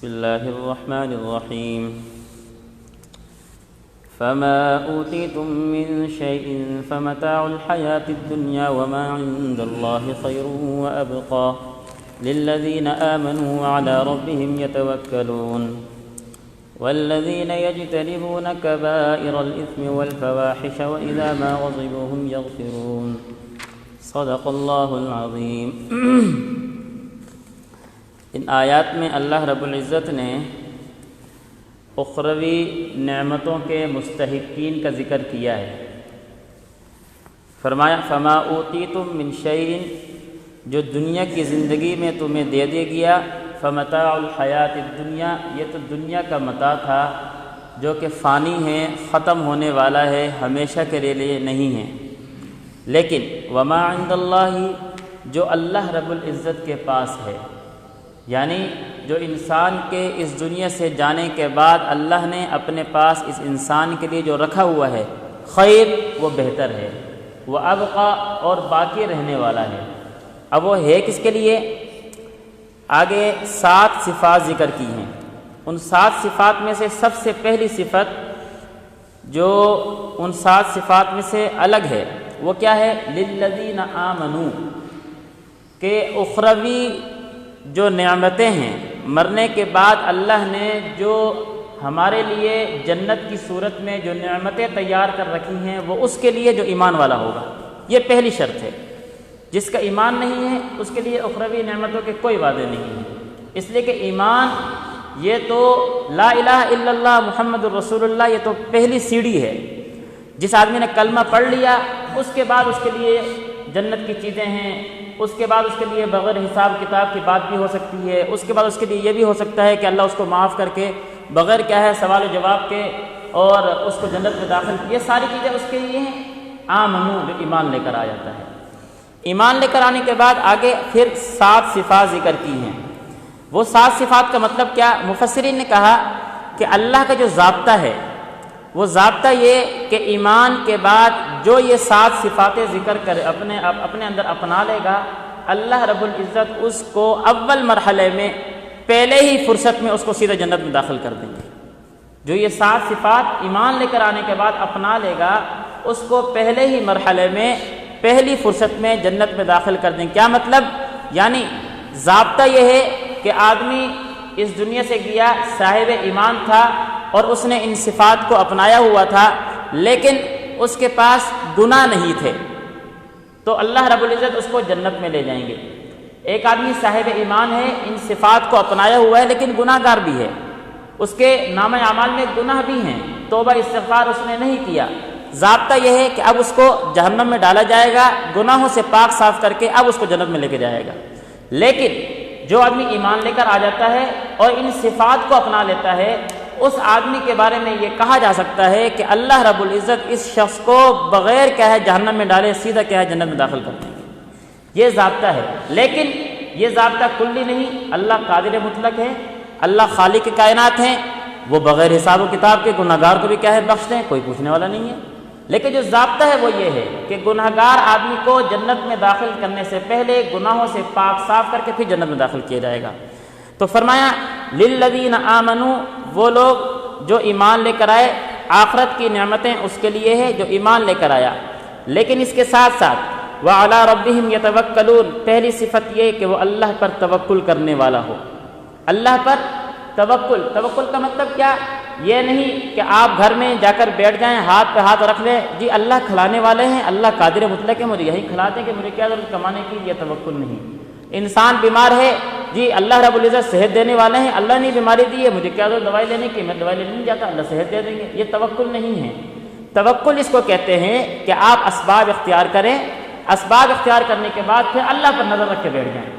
بسم الله الرحمن الرحيم فما أوتيتم من شيء فمتاع الحياة الدنيا وما عند الله خير وأبقى للذين آمنوا وعلى ربهم يتوكلون والذين يجتنبون كبائر الإثم والفواحش وإذا ما غضبوا هم يغفرون صدق اللہ العظیم۔ ان آیات میں اللہ رب العزت نے اخروی نعمتوں کے مستحقین کا ذکر کیا ہے۔ فرمایا فما اوتیتم من شیء، جو دنیا کی زندگی میں تمہیں دے دیا گیا، فمتاع الحیات الدنیا، یہ تو دنیا کا متاع تھا جو کہ فانی ہے، ختم ہونے والا ہے، ہمیشہ کے لیے نہیں ہے۔ لیکن وما عند اللہ، جو اللہ رب العزت کے پاس ہے، یعنی جو انسان کے اس دنیا سے جانے کے بعد اللہ نے اپنے پاس اس انسان کے لیے جو رکھا ہوا ہے، خیر، وہ بہتر ہے، وہ ابقا، اور باقی رہنے والا ہے۔ اب وہ ہے کس کے لیے؟ آگے 7 صفات ذکر کی ہیں۔ ان 7 صفات میں سے سب سے پہلی صفت جو ان 7 صفات میں سے الگ ہے وہ کیا ہے؟ للذین آمنوا، کہ اخروی جو نعمتیں ہیں، مرنے کے بعد اللہ نے جو ہمارے لیے جنت کی صورت میں جو نعمتیں تیار کر رکھی ہیں، وہ اس کے لیے جو ایمان والا ہوگا، یہ پہلی شرط ہے۔ جس کا ایمان نہیں ہے اس کے لیے اخروی نعمتوں کے کوئی وعدے نہیں ہیں، اس لیے کہ ایمان یہ تو لا الہ الا اللہ محمد الرسول اللہ، یہ تو پہلی سیڑھی ہے۔ جس آدمی نے کلمہ پڑھ لیا، اس کے بعد اس کے لیے جنت کی چیزیں ہیں، اس کے بعد اس کے لیے بغیر حساب کتاب کی بات بھی ہو سکتی ہے، اس کے بعد اس کے لیے یہ بھی ہو سکتا ہے کہ اللہ اس کو معاف کر کے بغیر کیا ہے سوال و جواب کے اور اس کو جنت میں داخل، یہ ساری چیزیں اس کے لیے ہیں۔ آمنو، جو ایمان لے کر آ جاتا ہے۔ ایمان لے کر آنے کے بعد آگے پھر 7 صفات ذکر کی ہیں۔ وہ 7 صفات کا مطلب کیا؟ مفسرین نے کہا کہ اللہ کا جو ضابطہ ہے، وہ ضابطہ یہ کہ ایمان کے بعد جو یہ 7 صفاتیں ذکر کر اپنے اندر اپنا لے گا، اللہ رب العزت اس کو اول مرحلے میں پہلے ہی فرصت میں اس کو سیدھا جنت میں داخل کر دیں گے۔ جو یہ 7 صفات ایمان لے کر آنے کے بعد اپنا لے گا، اس کو پہلے ہی مرحلے میں پہلی فرصت میں جنت میں داخل کر دیں۔ کیا مطلب؟ یعنی ضابطہ یہ ہے کہ آدمی اس دنیا سے گیا، صاحب ایمان تھا اور اس نے ان صفات کو اپنایا ہوا تھا، لیکن اس کے پاس گناہ نہیں تھے، تو اللہ رب العزت اس کو جنت میں لے جائیں گے۔ ایک آدمی صاحب ایمان ہے، ان صفات کو اپنایا ہوا ہے لیکن گناہ گار بھی ہے، اس کے نامہ اعمال میں گناہ بھی ہیں، توبہ استغفار اس نے نہیں کیا۔ ضابطہ یہ ہے کہ اب اس کو جہنم میں ڈالا جائے گا، گناہوں سے پاک صاف کر کے اب اس کو جنت میں لے کے جائے گا۔ لیکن جو آدمی ایمان لے کر آ جاتا ہے اور ان صفات کو اپنا لیتا ہے، اس آدمی کے بارے میں یہ کہا جا سکتا ہے کہ اللہ رب العزت اس شخص کو بغیر کیا ہے جہنم میں ڈالے سیدھا کیا ہے جنت میں داخل کر دیں گے۔ یہ ضابطہ ہے، لیکن یہ ضابطہ کلی نہیں۔ اللہ قادر مطلق ہے، اللہ خالق کائنات ہیں، وہ بغیر حساب و کتاب کے گناہ گار کو بھی کیا ہے بخش دیں، کوئی پوچھنے والا نہیں ہے۔ لیکن جو ضابطہ ہے وہ یہ ہے کہ گناہ گار آدمی کو جنت میں داخل کرنے سے پہلے گناہوں سے پاک صاف کر کے پھر جنت میں داخل کیا جائے گا۔ تو فرمایا للذین آمنوا، وہ لوگ جو ایمان لے کر آئے، آخرت کی نعمتیں اس کے لیے ہے جو ایمان لے کر آیا۔ لیکن اس کے ساتھ ساتھ وعلی ربہم یتوکلون، پہلی صفت یہ کہ وہ اللہ پر توکل کرنے والا ہو۔ اللہ پر توکل کا مطلب کیا؟ یہ نہیں کہ آپ گھر میں جا کر بیٹھ جائیں، ہاتھ پہ ہاتھ رکھ لیں، جی اللہ کھلانے والے ہیں، اللہ قادر مطلق ہے، مجھے یہی کھلا دیں کہ مجھے کیا ضرورت کمانے کی، یہ توکل نہیں۔ انسان بیمار ہے، جی اللہ رب العزت صحت دینے والے ہیں، اللہ نے بیماری دی ہے، مجھے کیا ضرورت دوائی لینے کی، میں دوائی لینے نہیں جاتا، اللہ صحت دے دیں گے، یہ توکل نہیں ہے۔ توکل اس کو کہتے ہیں کہ آپ اسباب اختیار کریں، اسباب اختیار کرنے کے بعد پھر اللہ پر نظر رکھ کے بیٹھ جائیں۔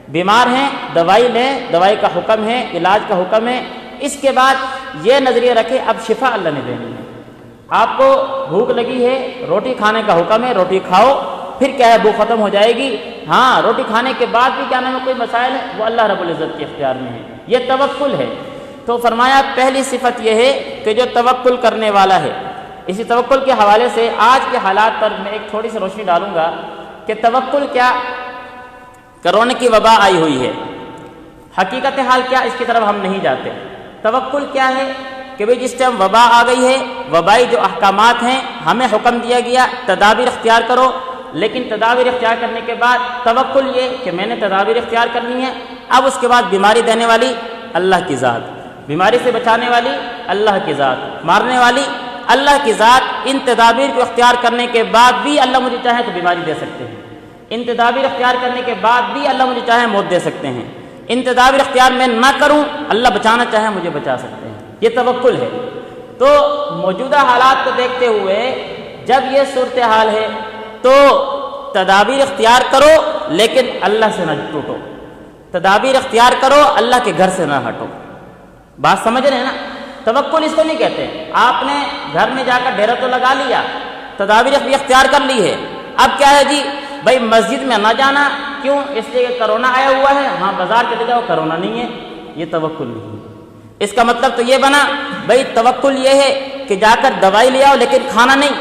بیمار ہیں، دوائی لیں، دوائی کا حکم ہے، علاج کا حکم ہے، اس کے بعد یہ نظریہ رکھے اب شفا اللہ نے دینی ہے۔ آپ کو بھوک لگی ہے، روٹی کھانے کا حکم ہے، روٹی کھاؤ، پھر کیا ہے بھوک ختم ہو جائے گی۔ ہاں، روٹی کھانے کے بعد بھی کیا نام ہے کوئی مسائل ہے، وہ اللہ رب العزت کے اختیار میں ہے، یہ توکل ہے۔ تو فرمایا پہلی صفت یہ ہے کہ جو توکل کرنے والا ہے۔ اسی توکل کے حوالے سے آج کے حالات پر میں ایک تھوڑی سی روشنی ڈالوں گا کہ توکل کیا؟ کرونا کی وبا آئی ہوئی ہے، حقیقت حال کیا، اس کی طرف ہم نہیں جاتے۔ توکل کیا ہے کہ بھئی جس ٹائم وبا آ گئی ہے، وبائی جو احکامات ہیں ہمیں حکم دیا گیا تدابیر اختیار کرو، لیکن تدابیر اختیار کرنے کے بعد توکل یہ کہ میں نے تدابیر اختیار کرنی ہے، اب اس کے بعد بیماری دینے والی اللہ کی ذات، بیماری سے بچانے والی اللہ کی ذات، مارنے والی اللہ کی ذات، ان تدابیر کو اختیار کرنے کے بعد بھی اللہ مجھے چاہے تو بیماری دے سکتے ہیں، ان تدابیر اختیار کرنے کے بعد بھی اللہ مجھے چاہے موت دے سکتے ہیں، ان تدابیر اختیار میں نہ کروں اللہ بچانا چاہے مجھے بچا سکتے ہیں، یہ توکل ہے۔ تو موجودہ حالات کو دیکھتے ہوئے جب یہ صورتحال ہے تو تدابیر اختیار کرو لیکن اللہ سے نہ ٹوٹو، تدابیر اختیار کرو اللہ کے گھر سے نہ ہٹو۔ بات سمجھ رہے ہیں نا؟ توکل اس کو نہیں کہتے۔ آپ نے گھر میں جا کر ڈیرا تو لگا لیا، تدابیر بھی اختیار کر لی ہے، اب کیا ہے جی بھائی مسجد میں نہ جانا، کیوں؟ اس لیے کہ کرونا آیا ہوا ہے، ہاں بازار چلے جاؤ کرونا نہیں ہے، یہ توکل نہیں ہے۔ اس کا مطلب تو یہ بنا بھائی توکل یہ ہے کہ جا کر دوائی لے آؤ لیکن کھانا نہیں،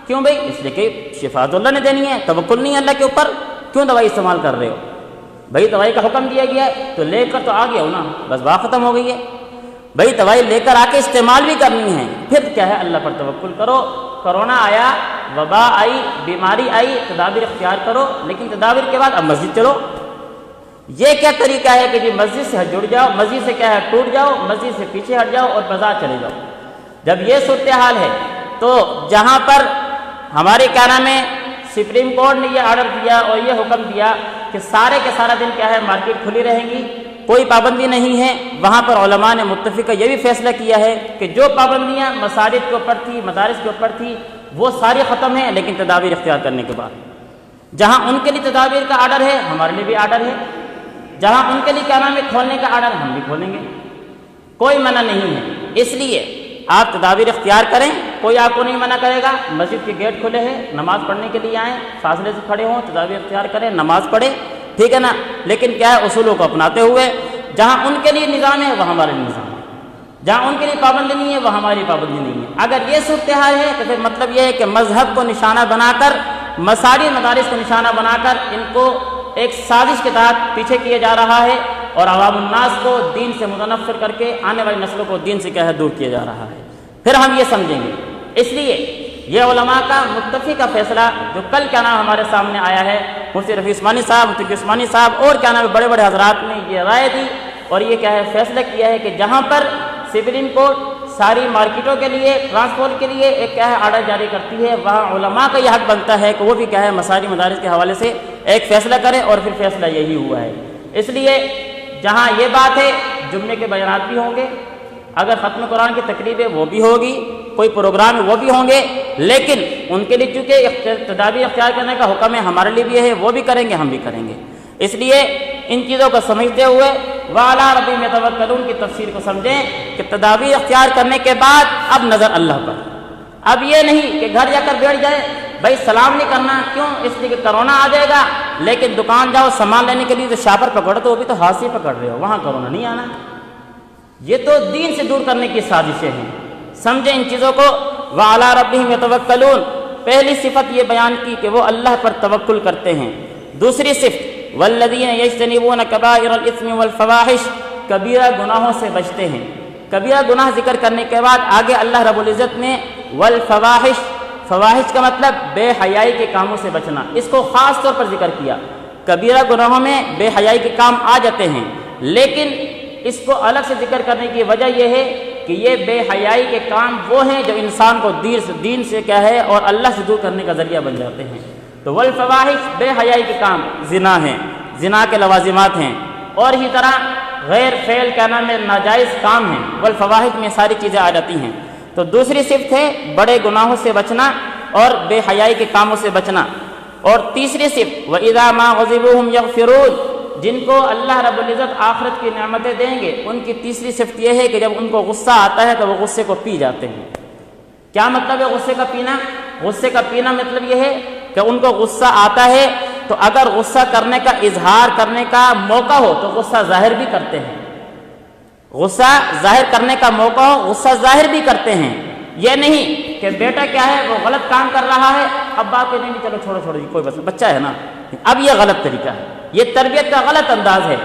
کیوں بھائی؟ اس لیے کہ شفا تو اللہ نے دینی ہے، توکل نہیں ہے اللہ کے اوپر، کیوں دوائی استعمال کر رہے ہو؟ بھائی دوائی کا حکم دیا گیا ہے تو لے کر تو آ گیا ہو نا، بس بات ختم ہو گئی ہے۔ بھائی دوائی لے کر آ کے استعمال بھی کرنی ہے، پھر کیا ہے اللہ پر توکل کرو۔ کرونا آیا، وبا آئی، بیماری آئی، تدابیر اختیار کرو، لیکن تدابیر کے بعد اب مسجد چلو۔ یہ کیا طریقہ ہے کہ جی مسجد سے جڑ جاؤ، مسجد سے کیا ہے ٹوٹ جاؤ، مسجد سے پیچھے ہٹ جاؤ اور بازار چلے جاؤ۔ جب یہ صورتحال ہے تو جہاں پر ہمارے کیا نام ہے سپریم کورٹ نے یہ آرڈر دیا اور یہ حکم دیا کہ سارے کے سارا دن کیا ہے مارکیٹ کھلی رہیں گی، کوئی پابندی نہیں ہے، وہاں پر علماء نے متفقہ یہ بھی فیصلہ کیا ہے کہ جو پابندیاں مساجد کے اوپر تھی، مدارس کے اوپر تھی، وہ ساری ختم ہیں، لیکن تدابیر اختیار کرنے کے بعد جہاں ان کے لیے تدابیر کا آرڈر ہے ہمارے لیے بھی آرڈر ہے، جہاں ان کے لیے کیا نام ہے کھولنے کا آرڈر ہم بھی کھولیں گے، کوئی منع نہیں ہے۔ اس لیے آپ تدابیر اختیار کریں، کوئی آپ کو نہیں منع کرے گا۔ مسجد کے گیٹ کھلے ہیں، نماز پڑھنے کے لیے آئیں، فاصلے سے کھڑے ہوں، تدابیر اختیار کریں، نماز پڑھیں، ٹھیک ہے نا؟ لیکن کیا ہے اصولوں کو اپناتے ہوئے، جہاں ان کے لیے نظام ہے وہ ہمارے لیے نظام ہے، جہاں ان کے لیے پابندی نہیں ہے وہ ہماری پابندی نہیں ہے۔ اگر یہ صورتحال ہے تو پھر مطلب یہ ہے کہ مذہب کو نشانہ بنا کر، مساجد مدارس کو نشانہ بنا کر ان کو ایک سازش کے تحت پیچھے کیا جا رہا ہے اور عوام الناس کو دین سے متنفر کر کے آنے والی نسلوں کو دین سے کیا ہے دور کیا جا رہا ہے، پھر ہم یہ سمجھیں گے۔ اس لیے یہ علماء کا متفقہ فیصلہ جو کل کیا نام ہمارے سامنے آیا ہے، مفتی رفیع عثمانی صاحب، مفتی عثمانی صاحب اور کیا نام بڑے بڑے حضرات نے یہ رائے دی اور یہ کیا ہے فیصلہ کیا ہے کہ جہاں پر سپریم کورٹ ساری مارکیٹوں کے لیے ٹرانسپورٹ کے لیے ایک کیا ہے آرڈر جاری کرتی ہے، وہاں علماء کا یہ حق بنتا ہے کہ وہ بھی کیا ہے مساجد مدارس کے حوالے سے ایک فیصلہ کرے، اور پھر فیصلہ یہی ہوا ہے۔ اس لیے جہاں یہ بات ہے جمعے کے بیانات بھی ہوں گے، اگر ختم قرآن کی تقریب ہے وہ بھی ہوگی، کوئی پروگرام ہے وہ بھی ہوں گے، لیکن ان کے لیے چونکہ تدابیر اختیار کرنے کا حکم ہے ہمارے لیے بھی ہے، وہ بھی کریں گے ہم بھی کریں گے۔ اس لیے ان چیزوں کو سمجھتے ہوئے وَعَلَىٰ رَبِّهِمْ يَتَوَكَّلُونَ کی تفسیر کو سمجھیں کہ تدابیر اختیار کرنے کے بعد اب نظر اللہ پر، اب یہ نہیں کہ گھر جا کر بیٹھ جائے، بھائی سلام نہیں کرنا، کیوں؟ اس لیے کہ کرونا آ جائے گا، لیکن دکان جاؤ سامان لینے کے لیے تو شاپر پکڑو تو وہ بھی تو ہاتھ سے پکڑ رہے ہو، وہاں کرونا نہیں آنا۔ یہ تو دین سے دور کرنے کی سازشیں ہیں، سمجھیں ان چیزوں کو۔ وَعَلَىٰ رَبِّهِمْ يَتَوَكَّلُونَ، پہلی صفت یہ بیان کی کہ وہ اللہ پر توکل کرتے ہیں۔ دوسری صفت وَالَّذِينَ يَجْتَنِبُونَ كَبَائِرَ الْإِثْمِ وَالْفَوَاحِشِ، کبیرہ گناہوں سے بچتے ہیں۔ کبیرہ گناہ ذکر کرنے کے بعد آگے اللہ رب العزت نے والفواحش، فواحش کا مطلب بے حیائی کے کاموں سے بچنا، اس کو خاص طور پر ذکر کیا۔ کبیرہ گناہوں میں بے حیائی کے کام آ جاتے ہیں، لیکن اس کو الگ سے ذکر کرنے کی وجہ یہ ہے کہ یہ بے حیائی کے کام وہ ہیں جو انسان کو دین سے کیا ہے اور اللہ سے دور کرنے کا ذریعہ بن جاتے ہیں۔ تو والفواحش بے حیائی کے کام زنا ہیں، زنا کے لوازمات ہیں، اور اسی طرح غیر فعل کیا نام ہے ناجائز کام ہیں، والفواحش میں ساری چیزیں آ جاتی ہیں۔ تو دوسری صفت ہے بڑے گناہوں سے بچنا اور بے حیائی کے کاموں سے بچنا۔ اور تیسری صفت وَإِذَا مَا غَضِبُوا هُمْ يَغْفِرُونَ، جن کو اللہ رب العزت آخرت کی نعمتیں دیں گے ان کی تیسری صفت یہ ہے کہ جب ان کو غصہ آتا ہے تو وہ غصے کو پی جاتے ہیں۔ کیا مطلب ہے غصے کا پینا؟ غصے کا پینا مطلب یہ ہے کہ ان کو غصہ آتا ہے تو اگر غصہ کرنے کا اظہار کرنے کا موقع ہو تو غصہ ظاہر بھی کرتے ہیں، غصہ ظاہر کرنے کا موقع ہو غصہ ظاہر بھی کرتے ہیں۔ یہ نہیں کہ بیٹا کیا ہے وہ غلط کام کر رہا ہے، اب باپ کہتے ہیں چلو چھوڑو چھوڑو کوئی بچہ ہے نا، اب یہ غلط طریقہ ہے، یہ تربیت کا غلط انداز ہے۔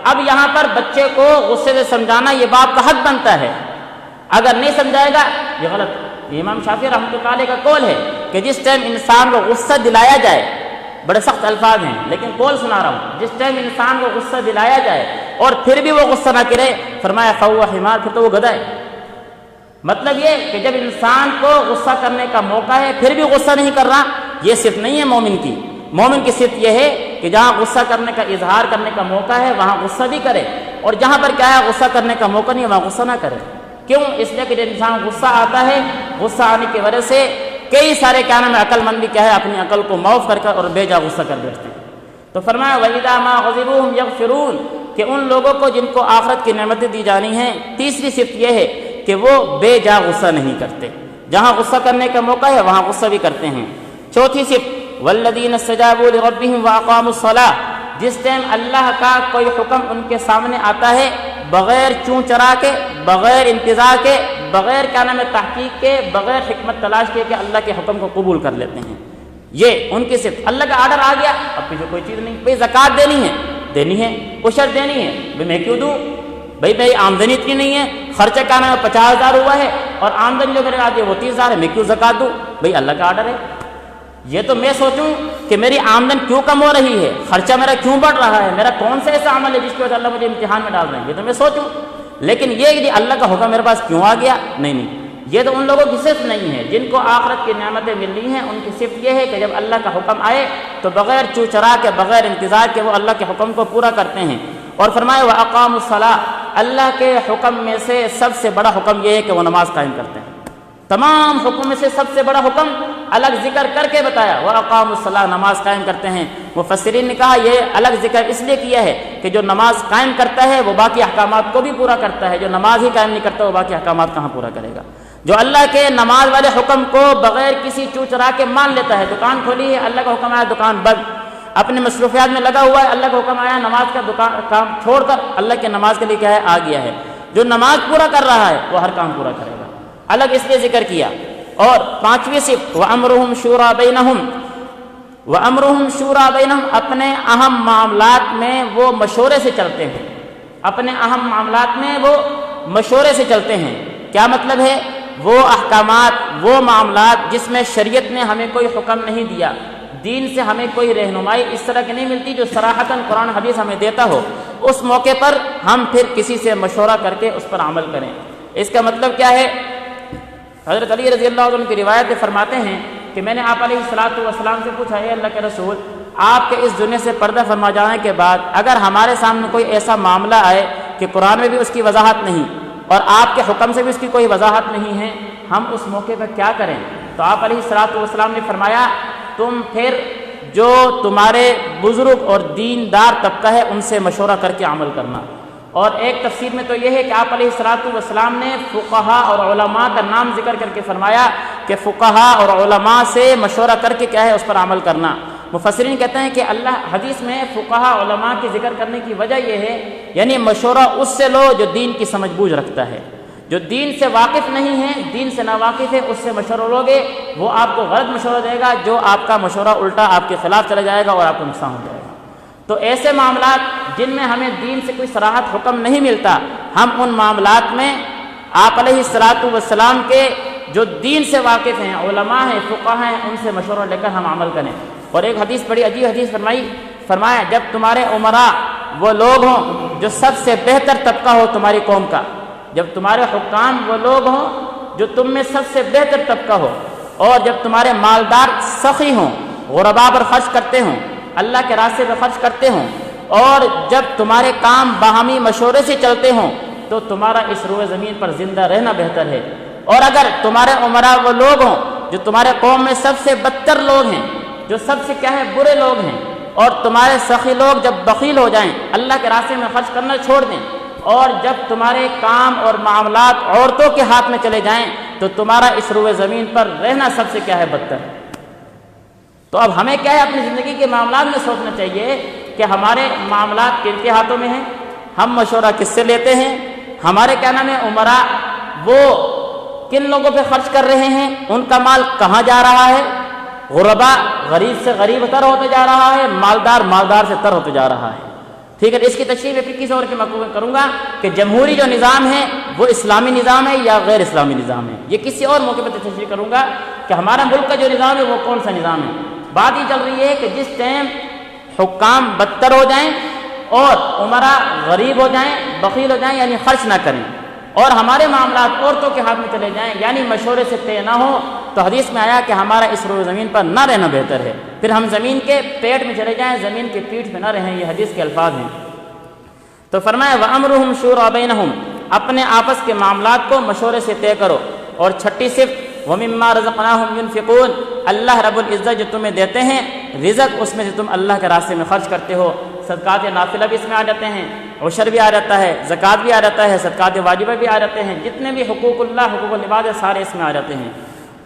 اب یہاں پر بچے کو غصے سے سمجھانا یہ باپ کا حق بنتا ہے، اگر نہیں سمجھائے گا یہ غلط ہے۔ یہ امام شافعی رحمۃ اللہ علیہ کا قول ہے کہ جس ٹائم انسان کو غصہ دلایا جائے، بڑے سخت الفاظ ہیں لیکن قول سنا رہا ہوں، جس ٹائم انسان کو غصہ دلایا جائے اور پھر بھی وہ غصہ نہ کرے، فرمایا فہو حمار، پھر تو وہ گدھا ہے۔ مطلب یہ کہ جب انسان کو غصہ کرنے کا موقع ہے پھر بھی غصہ نہیں کر رہا، یہ صفت نہیں ہے مومن کی۔ مومن کی صفت یہ ہے کہ جہاں غصہ کرنے کا اظہار کرنے کا موقع ہے وہاں غصہ بھی کرے، اور جہاں پر کیا ہے غصہ کرنے کا موقع نہیں ہے وہاں غصہ نہ کرے۔ کیوں؟ اس لیے کہ جب انسان غصہ آتا ہے، غصہ آنے کی وجہ سے کئی سارے کیا نام ہے عقل مند بھی کیا ہے اپنی عقل کو معاف کر اور بے جا غصہ کر بیٹھتے ہیں۔ تو فرمایا وَإِذَا مَا غَضِبُوا هُمْ يَغْفِرُونَ، کہ ان لوگوں کو جن کو آخرت کی نعمتیں دی جانی ہیں، تیسری صفت یہ ہے کہ وہ بے جا غصہ نہیں کرتے، جہاں غصہ کرنے کا موقع ہے وہاں غصہ بھی کرتے ہیں۔ چوتھی صفت وَالَّذِينَ اسْتَجَابُوا لِرَبِّهِمْ وَأَقَامُوا الصَّلَاةَ، جس ٹائم اللہ کا کوئی حکم ان کے سامنے آتا ہے بغیر چوں چرا کے، بغیر انتظار کے، بغیر کیا نام ہے تحقیق کے، بغیر حکمت تلاش کے، کہ اللہ کے حکم کو قبول کر لیتے ہیں۔ یہ ان کی صفت، اللہ کا آرڈر آ گیا اب پیچھے کوئی چیز نہیں، بھئی زکوٰۃ دینی ہے، عشر دینی ہے، بھئی میں کیوں دوں، بھئی آمدنی اتنی نہیں ہے، خرچہ کیا نام ہے 50,000 ہوا ہے اور آمدنی جو میرے آتی ہے وہ 30,000 ہے، میں کیوں زکوٰۃ دوں، بھئی اللہ کا آرڈر ہے۔ یہ تو میں سوچوں کہ میری آمدن کیوں کم ہو رہی ہے، خرچہ میرا کیوں بڑھ رہا ہے، میرا کون سا ایسا عمل ہے جس کی وجہ سے اللہ مجھے امتحان میں ڈال رہے ہیں، یہ تو میں سوچوں۔ لیکن یہ کہ اللہ کا حکم میرے پاس کیوں آ گیا، نہیں، یہ تو ان لوگوں کی صفت نہیں ہے جن کو آخرت کی نعمتیں ملنی ہیں۔ ان کی صفت یہ ہے کہ جب اللہ کا حکم آئے تو بغیر چو چرا کے، بغیر انتظار کے وہ اللہ کے حکم کو پورا کرتے ہیں۔ اور فرمایا وَأَقَامُوا الصَّلَاةَ، اللہ کے حکم میں سے سب سے بڑا حکم یہ ہے کہ وہ نماز قائم کرتے ہیں۔ تمام حکم میں سے سب سے بڑا حکم الگ ذکر کر کے بتایا وَأَقَامُوا الصَّلَاةَ، نماز قائم کرتے ہیں۔ مفسرین نے کہا یہ الگ ذکر اس لیے کیا ہے کہ جو نماز قائم کرتا ہے وہ باقی احکامات کو بھی پورا کرتا ہے، جو نماز ہی قائم نہیں کرتا وہ باقی احکامات کہاں پورا کرے گا۔ جو اللہ کے نماز والے حکم کو بغیر کسی چو چرا کے مان لیتا ہے، دکان کھولی ہے اللہ کا حکم آیا دکان بند، اپنے مصروفیات میں لگا ہوا ہے اللہ کا حکم آیا نماز کا دکان کام چھوڑ کر اللہ کے نماز کے لیے کیا ہے آ گیا ہے، جو نماز پورا کر رہا ہے وہ ہر کام پورا کرے گا، الگ اس لیے ذکر کیا۔ اور پانچویں صفت وَأَمْرُهُمْ شُورَىٰ بَيْنَهُمْ، اپنے اہم معاملات میں وہ مشورے سے چلتے ہیں، اپنے اہم معاملات میں وہ مشورے سے چلتے ہیں۔ کیا مطلب ہے؟ وہ احکامات، وہ معاملات جس میں شریعت نے ہمیں کوئی حکم نہیں دیا، دین سے ہمیں کوئی رہنمائی اس طرح کی نہیں ملتی جو صراحتاً قرآن حدیث ہمیں دیتا ہو، اس موقع پر ہم پھر کسی سے مشورہ کر کے اس پر عمل کریں۔ اس کا مطلب کیا ہے؟ حضرت علی رضی اللہ عنہ کی روایت میں فرماتے ہیں کہ میں نے آپ علیہ السلام سے پوچھا اے اللہ کے رسول، آپ کے اس دنیا سے پردہ فرما جانے کے بعد اگر ہمارے سامنے کوئی ایسا معاملہ آئے کہ قرآن میں بھی اس کی وضاحت نہیں اور آپ کے حکم سے بھی اس کی کوئی وضاحت نہیں ہے، ہم اس موقع پر کیا کریں؟ تو آپ علیہ السلام نے فرمایا تم پھر جو تمہارے بزرگ اور دیندار طبقہ ہے ان سے مشورہ کر کے عمل کرنا۔ اور ایک تفسیر میں تو یہ ہے کہ آپ علیہ السلام نے فقہا اور علماء کا نام ذکر کر کے فرمایا کہ فقہا اور علماء سے مشورہ کر کے کیا ہے اس پر عمل کرنا۔ مفسرین کہتے ہیں کہ اللہ حدیث میں فقہا علماء کی ذکر کرنے کی وجہ یہ ہے یعنی مشورہ اس سے لو جو دین کی سمجھ بوجھ رکھتا ہے، جو دین سے واقف نہیں ہے، دین سے ناواقف ہے، اس سے مشورہ لوگے وہ آپ کو غلط مشورہ دے گا، جو آپ کا مشورہ الٹا آپ کے خلاف چلا جائے گا اور آپ کو نقصان ہو جائے گا۔ تو ایسے معاملات جن میں ہمیں دین سے کوئی صراحت حکم نہیں ملتا، ہم ان معاملات میں آپ علیہ السلام کے جو دین سے واقف ہیں، علماء ہیں، فقہا ہیں، ان سے مشورہ لے کر ہم عمل کریں۔ اور ایک حدیث بڑی عجیب حدیث فرمایا جب تمہارے عمراء وہ لوگ ہوں جو سب سے بہتر طبقہ ہو تمہاری قوم کا، جب تمہارے حکام وہ لوگ ہوں جو تم میں سب سے بہتر طبقہ ہو، اور جب تمہارے مالدار سخی ہوں، غرباء پر خرچ کرتے ہوں، اللہ کے راستے پہ خرچ کرتے ہوں، اور جب تمہارے کام باہمی مشورے سے چلتے ہوں تو تمہارا اس روئے زمین پر زندہ رہنا بہتر ہے۔ اور اگر تمہارے عمراء وہ لوگ ہوں جو تمہارے قوم میں سب سے بدتر لوگ ہیں، جو سب سے کیا ہے برے لوگ ہیں، اور تمہارے سخی لوگ جب بخیل ہو جائیں، اللہ کے راستے میں خرچ کرنا چھوڑ دیں، اور جب تمہارے کام اور معاملات عورتوں کے ہاتھ میں چلے جائیں تو تمہارا اس روئے زمین پر رہنا سب سے کیا ہے بدتر ہے۔ تو اب ہمیں کیا ہے اپنی زندگی کے معاملات میں سوچنا چاہیے کہ ہمارے معاملات کن کے ہاتھوں میں ہیں، ہم مشورہ کس سے لیتے ہیں، ہمارے کیا نام ہے عمراء وہ کن لوگوں پہ خرچ کر رہے ہیں، ان کا مال کہاں جا رہا ہے، غرباء غریب سے غریب تر ہوتے جا رہا ہے، مالدار سے تر ہوتے جا رہا ہے۔ ٹھیک ہے، اس کی تشریح میں پھر کسی اور کے موقع میں کروں گا کہ جمہوری جو نظام ہے وہ اسلامی نظام ہے یا غیر اسلامی نظام ہے، یہ کسی اور موقع پہ تشریح کروں گا کہ ہمارا ملک کا جو نظام ہے وہ کون سا نظام ہے۔ بات یہ چل رہی ہے کہ جس ٹائم حکام بدتر ہو جائیں اور عمراء غریب ہو جائیں، بخیل ہو جائیں، یعنی خرچ نہ کریں، اور ہمارے معاملات عورتوں کے ہاتھ میں چلے جائیں، یعنی مشورے سے طے نہ ہو، تو حدیث میں آیا کہ ہمارا اس روئے زمین پر نہ رہنا بہتر ہے، پھر ہم زمین کے پیٹ میں چلے جائیں، زمین کے پیٹھ پہ نہ رہیں، یہ حدیث کے الفاظ ہیں۔ تو فرمایا وَأَمْرُهُمْ شُورَىٰ بَيْنَهُمْ، اپنے آپس کے معاملات کو مشورے سے طے کرو۔ اور چھٹی صفت وَمِمَّا رَزَقْنَاهُمْ يُنْفِقُونَ، اللہ رب العزت جو تمہیں دیتے ہیں رزق، اس میں سے تم اللہ کے راستے میں خرچ کرتے ہو۔ صدقات نافلہ بھی اس میں آ جاتے ہیں، عشر بھی آ جاتا ہے، زکوٰۃ بھی آ جاتا ہے، صدقات واجبہ بھی آ جاتے ہیں، جتنے بھی حقوق اللہ، حقوق العباد ہے، سارے اس میں آ جاتے ہیں۔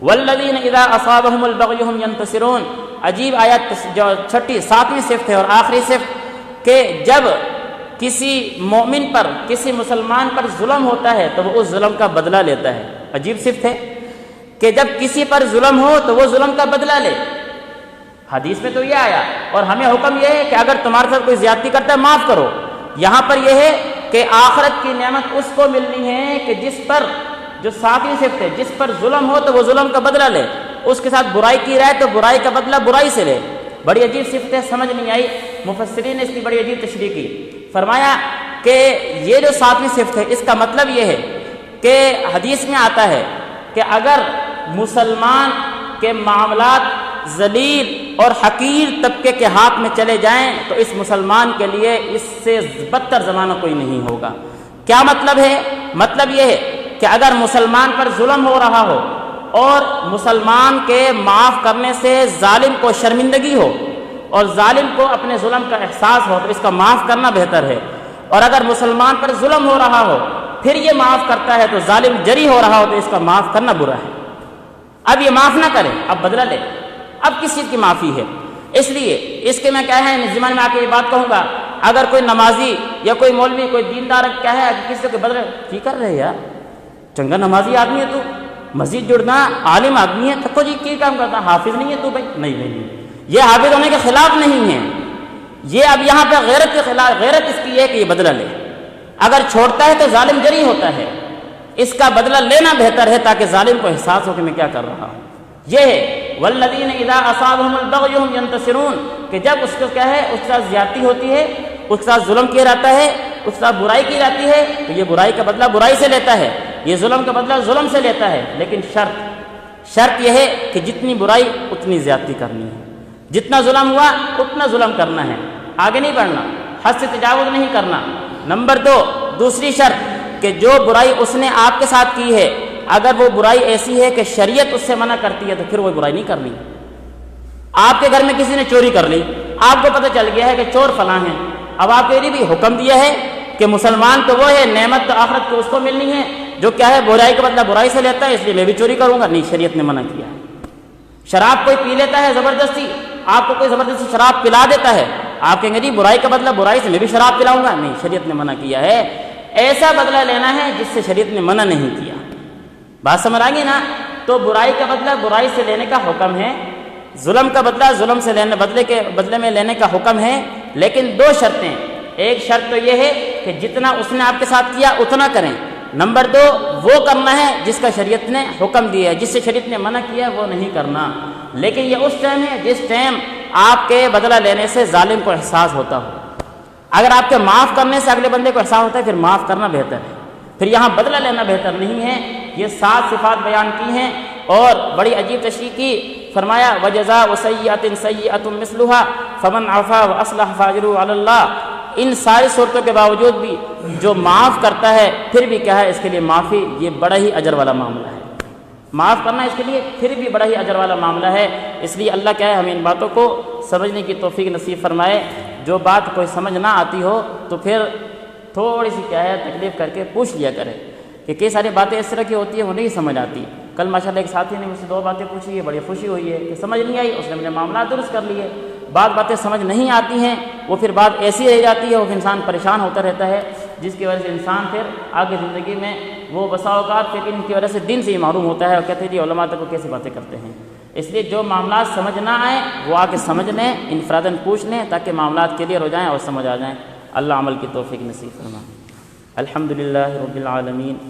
وَالَّذِينَ إِذَا أَصَابَهُمُ الْبَغْيُ هُمْ يَنْتَصِرُونَ، عجیب آیت جو چھٹی ساتویں صفت ہے اور آخری صفت کہ جب کسی مومن پر، کسی مسلمان پر ظلم ہوتا ہے تو وہ اس ظلم کا بدلہ لیتا ہے۔ عجیب صفت ہے کہ جب کسی پر ظلم ہو تو وہ ظلم کا بدلہ لے، حدیث میں تو یہ آیا، اور ہمیں حکم یہ ہے کہ اگر تمہارے ساتھ کوئی زیادتی کرتا ہے معاف کرو۔ یہاں پر یہ ہے کہ آخرت کی نعمت اس کو ملنی ہے کہ جس پر، جو ساتویں صفت ہے، جس پر ظلم ہو تو وہ ظلم کا بدلہ لے، اس کے ساتھ برائی کی رہا ہے تو برائی کا بدلہ برائی سے لے۔ بڑی عجیب صفت ہے، سمجھ نہیں آئی، مفسرین نے اس کی بڑی عجیب تشریح کی۔ فرمایا کہ یہ جو ساتویں صفت ہے اس کا مطلب یہ ہے کہ حدیث میں آتا ہے کہ اگر مسلمان کے معاملات ذلیل اور حقیر طبقے کے ہاتھ میں چلے جائیں تو اس مسلمان کے لیے اس سے بدتر زمانہ کوئی نہیں ہوگا۔ کیا مطلب ہے؟ مطلب یہ ہے کہ اگر مسلمان پر ظلم ہو رہا ہو اور مسلمان کے معاف کرنے سے ظالم کو شرمندگی ہو اور ظالم کو اپنے ظلم کا احساس ہو تو اس کا معاف کرنا بہتر ہے، اور اگر مسلمان پر ظلم ہو رہا ہو پھر یہ معاف کرتا ہے تو ظالم جری ہو رہا ہو تو اس کا معاف کرنا برا ہے۔ اب یہ معاف نہ کرے، اب بدلہ لے، اب کس چیز کی معافی ہے؟ اس لیے اس کے میں کیا ہے ضمن میں آ کے یہ بات کہوں گا، اگر کوئی نمازی یا کوئی مولوی، کوئی دیندار کیا ہے کہ کسی کے بدلے کی کر رہے یار، چنگا نمازی آدمی ہے تو، مسجد جڑنا، عالم آدمی ہے، تھکو جی کی کام کرتا، حافظ نہیں ہے تو بھائی، نہیں، یہ حافظ ہونے کے خلاف نہیں ہے، یہ اب یہاں پہ غیرت کے خلاف، غیرت اس کی ہے کہ یہ بدلہ لے، اگر چھوڑتا ہے تو ظالم جری ہوتا ہے، اس کا بدلہ لینا بہتر ہے تاکہ ظالم کو احساس ہو کہ میں کیا کر رہا ہوں۔ یہ ہے والذین اذا اصابهم البغی هم ينتصرون کہ جب اس کو کیا ہے، اس کے ساتھ زیادتی ہوتی ہے، اس کے ساتھ ظلم کیا جاتا ہے، اس کے ساتھ برائی کی جاتی ہے تو یہ برائی کا بدلہ برائی سے لیتا ہے، یہ ظلم کا بدلہ ظلم سے لیتا ہے، لیکن شرط یہ ہے کہ جتنی برائی اتنی زیادتی کرنی ہے، جتنا ظلم ہوا اتنا ظلم کرنا ہے، آگے نہیں بڑھنا، حد سے تجاوز نہیں کرنا۔ نمبر 2، دوسری شرط کہ جو برائی اس نے آپ کے ساتھ کی ہے اگر وہ برائی ایسی ہے کہ شریعت اس سے منع کرتی ہے تو پھر وہ برائی نہیں کرنی۔ آپ کے گھر میں کسی نے چوری کر لی، آپ کو پتہ چل گیا ہے کہ چور فلاں ہیں، اب آپ کے لیے بھی حکم دیا ہے کہ مسلمان تو وہ ہے، نعمت تو آخرت کو اس کو ملنی ہے جو کیا ہے برائی کا بدلہ برائی سے لیتا ہے، اس لیے میں بھی چوری کروں گا، نہیں، شریعت نے منع کیا ہے۔ شراب کوئی پی لیتا ہے زبردستی، آپ کو کوئی زبردستی شراب پلا دیتا ہے، آپ کہیں گے جی برائی کا بدلہ برائی سے میں بھی شراب پلاؤں گا، نہیں، شریعت نے منع کیا ہے، ایسا بدلہ لینا ہے جس سے شریعت نے منع نہیں کیا۔ بات سمجھ آئے گی نا؟ تو برائی کا بدلہ برائی سے لینے کا حکم ہے، ظلم کا بدلہ ظلم سے لینے بدلے میں لینے کا حکم ہے، لیکن 2 شرطیں۔ ایک شرط تو یہ ہے کہ جتنا اس نے آپ کے ساتھ کیا اتنا کریں۔ نمبر 2، وہ کرنا ہے جس کا شریعت نے حکم دیا ہے، جس سے شریعت نے منع کیا ہے وہ نہیں کرنا۔ لیکن یہ اس ٹائم ہے جس ٹائم آپ کے بدلہ لینے سے ظالم کو احساس ہوتا ہو۔ اگر آپ کے معاف کرنے سے اگلے بندے کو احساس ہوتا ہے پھر معاف کرنا بہتر ہے، پھر یہاں بدلہ لینا بہتر نہیں ہے۔ یہ 7 صفات بیان کی ہیں اور بڑی عجیب تشریح کی۔ فرمایا وَجَزَاءُ سَيِّئَةٍ سَيِّئَةٌ مِثْلُهَا فَمَنْ عَفَا وَأَصْلَحَ فَأَجْرُهُ عَلَى اللَّهِ۔ ان ساری صورتوں کے باوجود بھی جو معاف کرتا ہے پھر بھی کیا ہے اس کے لیے معافی، یہ بڑا ہی اجر والا معاملہ ہے، معاف کرنا اس کے لیے پھر بھی بڑا ہی اجر والا معاملہ ہے۔ اس لیے اللہ کیا ہے ہمیں ان باتوں کو سمجھنے کی توفیق نصیب فرمائے۔ جو بات کوئی سمجھ نہ آتی ہو تو پھر تھوڑی سی کیا ہے تکلیف کر کے پوچھ لیا کرے کہ کئی ساری باتیں اس طرح کی ہوتی ہیں وہ نہیں سمجھ آتی۔ کل ماشاءاللہ ایک ساتھی نے مجھ سے 2 باتیں پوچھی ہے، بڑی خوشی ہوئی ہے کہ سمجھ نہیں آئی، اس نے مجھے معاملات درست کر لیے۔ بعض باتیں سمجھ نہیں آتی ہیں وہ پھر بات ایسی رہ جاتی ہے، وہ انسان پریشان ہوتا رہتا ہے، جس کی وجہ سے انسان پھر آگے زندگی میں وہ بسا اوقات پھر ان کی وجہ سے دین سے ہی معروم ہوتا ہے اور کہتے ہیں جی علماء تک وہ کیسی باتیں کرتے ہیں۔ اس لیے جو معاملات سمجھ نہ آئیں وہ آ کے سمجھ لیں، انفراداً پوچھ لیں تاکہ معاملات کلیئر ہو جائیں اور سمجھ آ جائیں۔ اللہ عمل کی توفیق نصیب فرمائے۔ الحمدللہ رب العالمین۔